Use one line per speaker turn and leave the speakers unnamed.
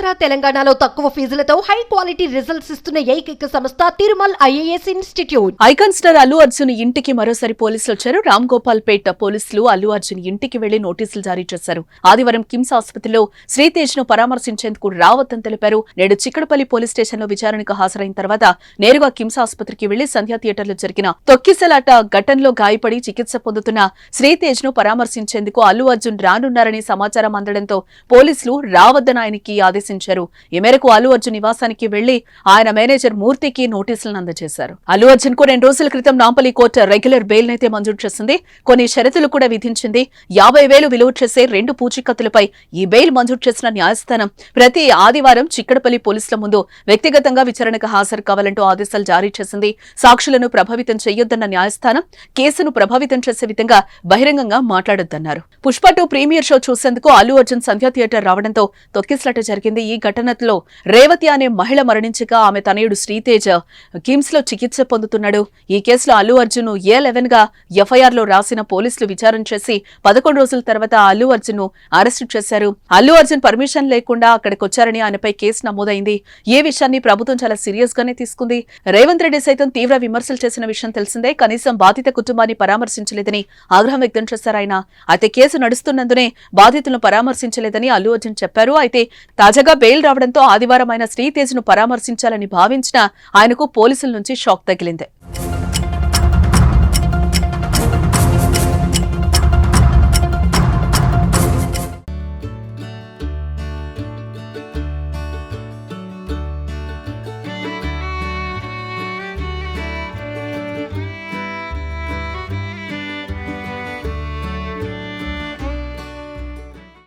ఆంధ్ర తెలంగాణలో తక్కువ ఫీజులతో high quality results ఇస్తున్న ఏకైక సంస్థ Tirumal IAS institute.
Icon star Allu Arjun ఇంటికి మరోసారి పోలీసులు వచ్చారు. రామ్ గోపాల్ పేట్ పోలీసులు అల్లు అర్జున్ ఇంటికి వెళ్లి నోటీసులు జారీ చేశారు. ఆదివారం కిమ్స్ ఆసుపత్రిలో శ్రీతేజ్ ను పరామర్శించేందుకు రావద్దని తెలిపారు. నేడు చిక్కడపల్లి పోలీస్ స్టేషన్ లో విచారణకు హాజరైన తర్వాత నేరుగా కిమ్స్ ఆసుపత్రికి వెళ్లి సంధ్యా థియేటర్లో జరిగిన తొక్కిసలాట ఘటనలో గాయపడి చికిత్స పొందుతున్న శ్రీతేజ్ ను పరామర్శించేందుకు అల్లు అర్జున్ రానున్నారని సమాచారం అందడంతో పోలీసులు రావద్దని ఆయనకి ఆదేశించారు. ఈ మేరకు అల్లు అర్జున్ నివాసానికి వెళ్లి ఆయన మేనేజర్ మూర్తికి నోటీసులను అందజేశారు. అల్లు అర్జున్ కు 2 రోజుల క్రితం నాంపల్లి కోర్టు రెగ్యులర్ బెయిల్ నైతే మంజూరు చేసింది. కొన్ని షరతులు కూడా విధించింది. 50,000 విలువ చేసే 2 పూచీకత్తులపై ఈ బెయిల్ మంజూరు చేసిన న్యాయస్థానం ప్రతి ఆదివారం చిక్కడపల్లి పోలీసుల ముందు వ్యక్తిగతంగా విచారణకు హాజరు కావాలంటూ ఆదేశాలు జారీ చేసింది. సాక్షులను ప్రభావితం చేయొద్దన్న న్యాయస్థానం కేసును ప్రభావితం చేసే విధంగా బహిరంగంగా మాట్లాడొద్దన్నారు. పుష్ప 2 ప్రీమియర్ షో చూసేందుకు అల్లు అర్జున్ సంధ్యా థియేటర్ రావడంతో తొక్కిసలాట జరిగింది. ఈ ఘటనలో రేవతి అనే మహిళ మరణించగా ఆమె తనయుడు శ్రీతేజ్ కిమ్స్ లో చికిత్స పొందుతున్నాడు. ఈ కేసులో అల్లు అర్జున్ A11 గా ఎఫ్ఐఆర్ లో రాసిన పోలీసులు విచారణ చేసి 11 రోజుల తర్వాత అల్లు అర్జున్ ను అరెస్టు చేశారు. అల్లు అర్జున్ పర్మిషన్ లేకుండా అక్కడికొచ్చారని ఆయనపై కేసు నమోదైంది. ఈ విషయాన్ని ప్రభుత్వం చాలా సీరియస్ గానే తీసుకుంది. రేవంత్ రెడ్డి సైతం తీవ్ర విమర్శలు చేసిన విషయం తెలిసిందే. కనీసం బాధిత కుటుంబాన్ని పరామర్శించలేదని ఆగ్రహం వ్యక్తం చేశారు ఆయన. అయితే కేసు నడుస్తున్నందునే బాధితులను పరామర్శించలేదని అల్లు అర్జున్ చెప్పారు. అయితే తాజాగా బెయిల్ రావడంతో ఆదివారం ఆయన శ్రీతేజ్ ను పరామర్శించాలని భావించిన ఆయనకు పోలీసుల నుంచి షాక్ తగిలింది.